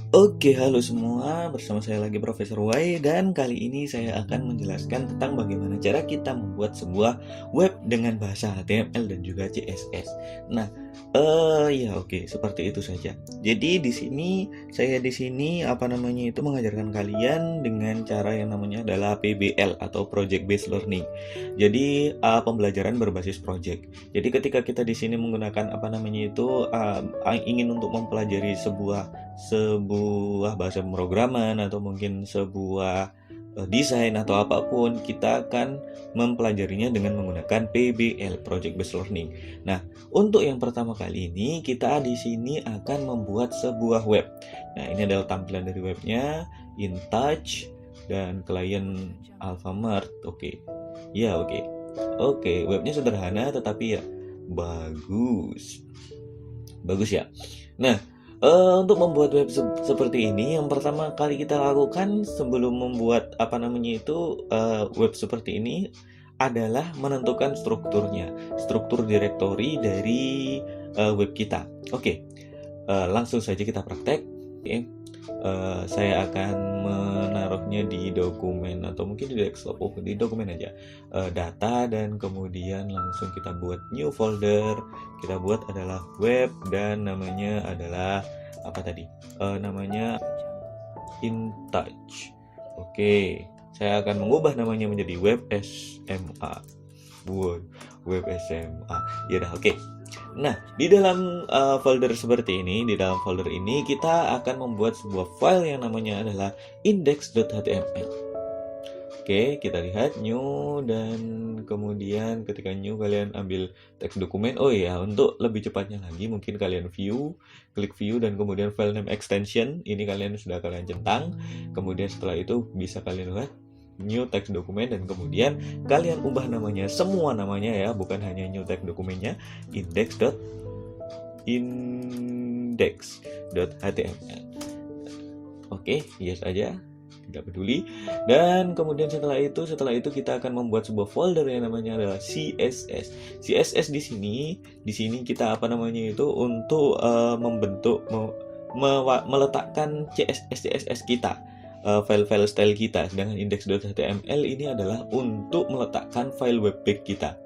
Oke, halo semua. Bersama saya lagi Profesor Y dan kali ini saya akan menjelaskan tentang bagaimana cara kita membuat sebuah web dengan bahasa HTML dan juga CSS. Nah, ya oke, seperti itu saja. Jadi di sini itu mengajarkan kalian dengan cara yang namanya adalah PBL atau Project Based Learning. Jadi, pembelajaran berbasis project. Jadi ketika kita di sini menggunakan ingin untuk mempelajari sebuah bahasa pemrograman atau mungkin sebuah desain atau apapun, kita akan mempelajarinya dengan menggunakan PBL, Project Based Learning. Nah, untuk yang pertama kali ini kita di sini akan membuat sebuah web. Nah, ini adalah tampilan dari webnya, InTouch dan klien Alfamart. Oke. Ya, oke. Oke, webnya sederhana tetapi ya bagus. Bagus ya. Nah, untuk membuat web seperti ini, yang pertama kali kita lakukan sebelum membuat web seperti ini adalah menentukan struktur direktori dari web kita. Oke, langsung saja kita praktek. Oke. Saya akan menaruhnya di dokumen atau mungkin di desktop, di dokumen aja, data, dan kemudian langsung kita buat new folder. Kita buat adalah web dan namanya adalah namanya InTouch. Oke, saya akan mengubah namanya menjadi web SMA. Web SMA. Ya udah, oke. Nah, di dalam di dalam folder ini kita akan membuat sebuah file yang namanya adalah index.html. Oke, kita lihat new, dan kemudian ketika new kalian ambil teks dokumen. Oh iya, untuk lebih cepatnya lagi mungkin kalian klik view dan kemudian file name extension ini sudah kalian centang. Kemudian setelah itu bisa kalian lihat new text dokumen dan kemudian kalian ubah semua namanya ya, bukan hanya new text dokumennya, index.html. Oke, yes aja, tidak peduli. Dan kemudian setelah itu kita akan membuat sebuah folder yang namanya adalah CSS. CSS di sini kita untuk membentuk meletakkan CSS kita, file-file style kita. Sedangkan index.html ini adalah untuk meletakkan file web page kita.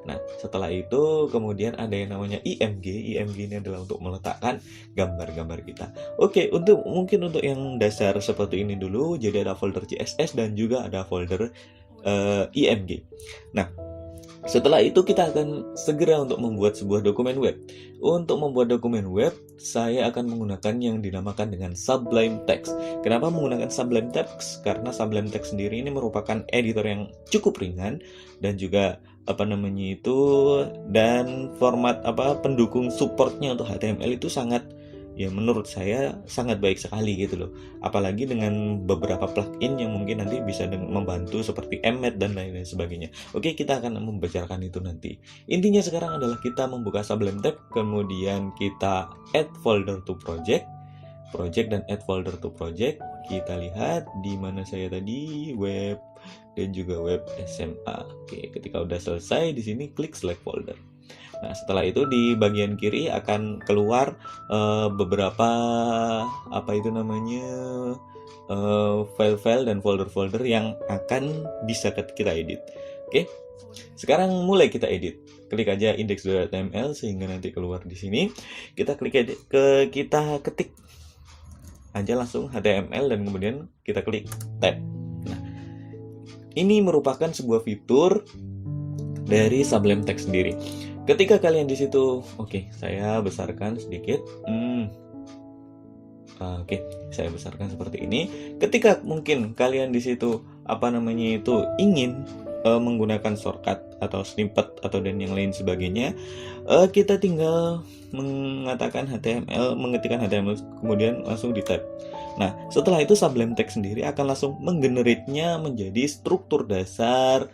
Nah, setelah itu kemudian ada yang namanya IMG. IMG ini adalah untuk meletakkan gambar-gambar kita. Oke, untuk yang dasar seperti ini dulu. Jadi ada folder CSS dan juga ada folder IMG. Nah, setelah itu kita akan segera untuk membuat sebuah dokumen web. Untuk membuat dokumen web, saya akan menggunakan yang dinamakan dengan Sublime Text. Kenapa menggunakan Sublime Text? Karena Sublime Text sendiri ini merupakan editor yang cukup ringan dan juga dan format pendukung supportnya untuk HTML itu menurut saya sangat baik sekali gitu loh. Apalagi dengan beberapa plugin yang mungkin nanti bisa membantu seperti Emmet dan lain-lain sebagainya. Oke, kita akan membicarakan itu nanti. Intinya sekarang adalah kita membuka Sublime Text, kemudian kita add folder to project dan add folder to project. Kita lihat di mana saya tadi, web dan juga web SMA. Oke, ketika udah selesai di sini klik select folder. Nah, setelah itu di bagian kiri akan keluar beberapa file-file dan folder-folder yang akan bisa kita edit. Oke. Sekarang mulai kita edit. Klik aja index.html sehingga nanti keluar di sini. Kita ketik aja langsung HTML dan kemudian kita klik tab. Nah, ini merupakan sebuah fitur dari Sublime Text sendiri. Ketika kalian di situ, oke, saya besarkan sedikit. Oke, saya besarkan seperti ini. Ketika mungkin kalian di situ ingin menggunakan shortcut atau snippet atau dan yang lain sebagainya, kita tinggal mengetikkan HTML kemudian langsung di tab. Nah, setelah itu Sublime Text sendiri akan langsung menggenerate-nya menjadi struktur dasar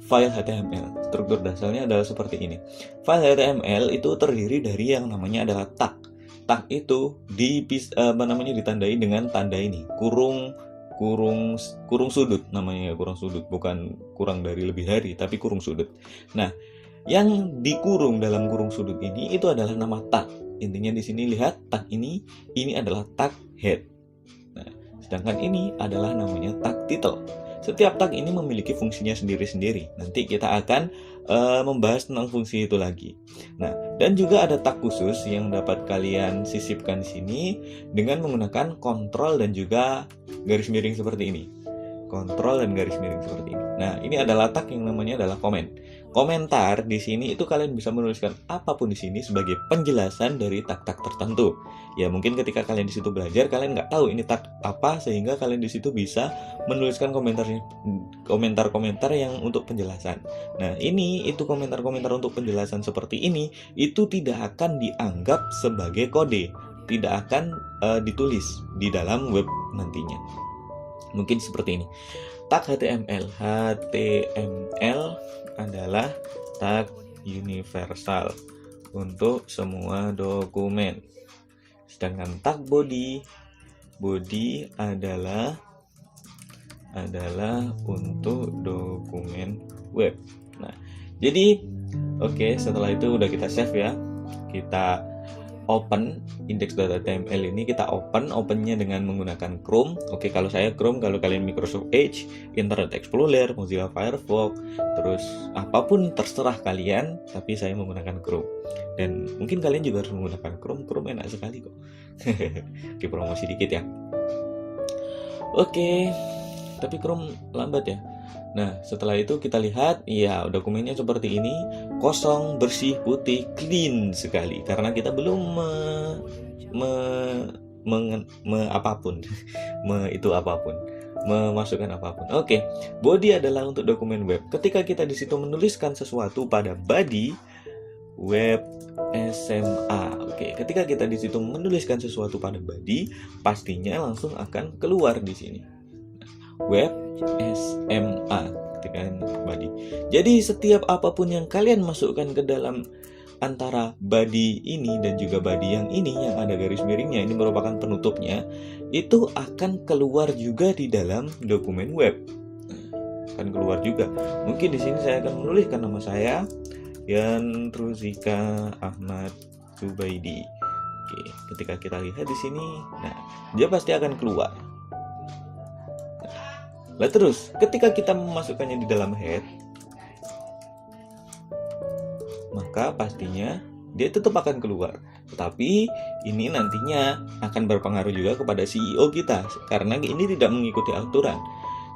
file HTML. Struktur dasarnya adalah seperti ini. File HTML itu terdiri dari yang namanya adalah tag. Tag itu ditandai dengan tanda ini, kurung sudut namanya, kurung sudut, bukan kurang dari lebih dari, tapi kurung sudut. Nah, yang dikurung dalam kurung sudut ini itu adalah nama tag. Intinya di sini lihat tag ini adalah tag head. Sedangkan ini adalah namanya tag title. Setiap tag ini memiliki fungsinya sendiri-sendiri. Nanti kita akan membahas tentang fungsi itu lagi. Nah, dan juga ada tag khusus yang dapat kalian sisipkan di sini dengan menggunakan kontrol dan juga garis miring seperti ini. Kontrol dan garis miring seperti ini. Nah, ini adalah tag yang namanya adalah komen. Komentar di sini itu kalian bisa menuliskan apapun di sini sebagai penjelasan dari tag-tag tertentu. Ya, mungkin ketika kalian di situ belajar, kalian nggak tahu ini tag apa, sehingga kalian di situ bisa menuliskan komentar-komentar yang untuk penjelasan. Nah, ini itu komentar-komentar untuk penjelasan seperti ini itu tidak akan dianggap sebagai kode, tidak akan ditulis di dalam web nantinya. Mungkin seperti ini. Tag HTML. HTML adalah tag universal untuk semua dokumen. Sedangkan tag body adalah untuk dokumen web. Nah, jadi oke, setelah itu udah kita save ya. Kita open index.html ini, kita opennya dengan menggunakan Chrome. Oke, kalau saya Chrome, kalau kalian Microsoft Edge, Internet Explorer, Mozilla Firefox, terus apapun terserah kalian, tapi saya menggunakan Chrome. Dan mungkin kalian juga harus menggunakan Chrome enak sekali kok. Oke, promosi dikit ya. Oke, tapi Chrome lambat ya. Nah, setelah itu kita lihat, ya dokumennya seperti ini, kosong, bersih, putih, clean sekali. Karena kita belum memasukkan apapun. Oke, body adalah untuk dokumen web. Ketika kita di situ menuliskan sesuatu pada body web SMA. Oke, ketika kita di situ menuliskan sesuatu pada body, pastinya langsung akan keluar di sini. Web SMA ketika body. Jadi setiap apapun yang kalian masukkan ke dalam antara body ini dan juga body yang ini yang ada garis miringnya, ini merupakan penutupnya, itu akan keluar juga di dalam dokumen web. Akan keluar juga. Mungkin di sini saya akan menuliskan nama saya, Yan Ruzika Ahmad Zubaidi. Oke, ketika kita lihat di sini, nah dia pasti akan keluar. Nah, terus ketika kita memasukkannya di dalam head, maka pastinya dia tetap akan keluar. Tetapi ini nantinya akan berpengaruh juga kepada CEO kita, karena ini tidak mengikuti aturan.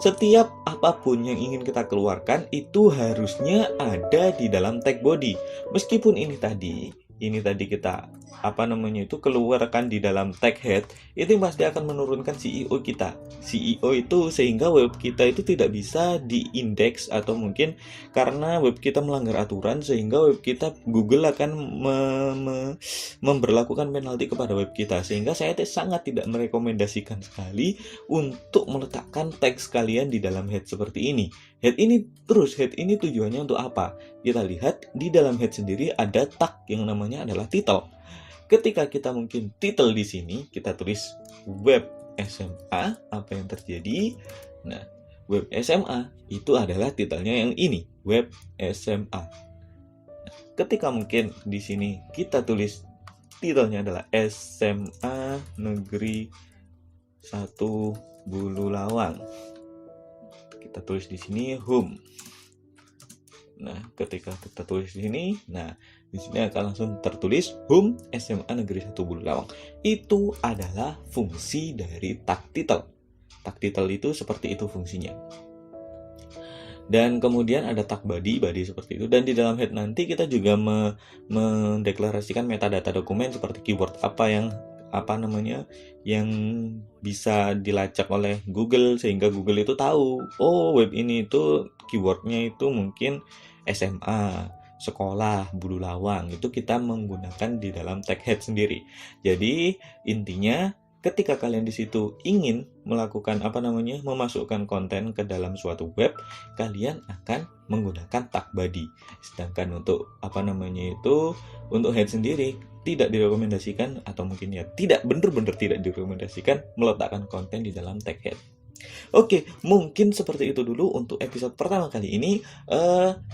Setiap apapun yang ingin kita keluarkan itu harusnya ada di dalam tag body. Meskipun ini tadi kita keluarkan di dalam tag head, itu pasti akan menurunkan CEO kita. CEO itu sehingga web kita itu tidak bisa diindeks, atau mungkin karena web kita melanggar aturan sehingga web kita Google akan memberlakukan penalti kepada web kita. Sehingga saya sangat tidak merekomendasikan sekali untuk meletakkan tag sekalian di dalam head seperti ini. Head ini tujuannya untuk apa? Kita lihat di dalam head sendiri ada tag yang namanya adalah title. Ketika kita mungkin title di sini, kita tulis web SMA, apa yang terjadi? Nah, web SMA itu adalah titelnya yang ini, web SMA. Ketika mungkin di sini kita tulis titelnya adalah SMA Negeri 1 Bululawang. Kita tulis di sini home. Nah, ketika kita tulis di sini, nah di sini akan langsung tertulis home SMA Negeri 1 Bululawang. Itu adalah fungsi dari tag title. Tag title itu seperti itu fungsinya. Dan kemudian ada tag body seperti itu. Dan di dalam head nanti kita juga mendeklarasikan metadata dokumen seperti keyword yang bisa dilacak oleh Google, sehingga Google itu tahu, oh web ini itu keywordnya itu mungkin SMA, sekolah, Bululawang. Itu kita menggunakan di dalam tag head sendiri. Jadi intinya ketika kalian di situ ingin melakukan memasukkan konten ke dalam suatu web, kalian akan menggunakan tag body. Sedangkan untuk untuk head sendiri tidak direkomendasikan, atau mungkin ya tidak benar-benar tidak direkomendasikan meletakkan konten di dalam tag head. Oke, mungkin seperti itu dulu untuk episode pertama kali ini.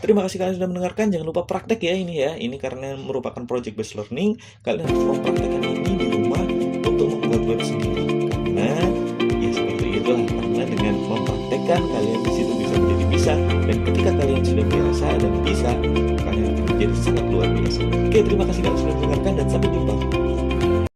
Terima kasih kalian sudah mendengarkan. Jangan lupa praktek ya ini ya. Ini karena merupakan project based learning. Kalian harus mempraktekkan ini di rumah untuk membuat web sendiri. Karena ya mempraktekkan, kalian di situ bisa menjadi bisa, dan ketika kalian sudah biasa dan bisa, kalian akan menjadi sangat luar biasa. Oke, terima kasih sudah mendengarkan dan sampai jumpa.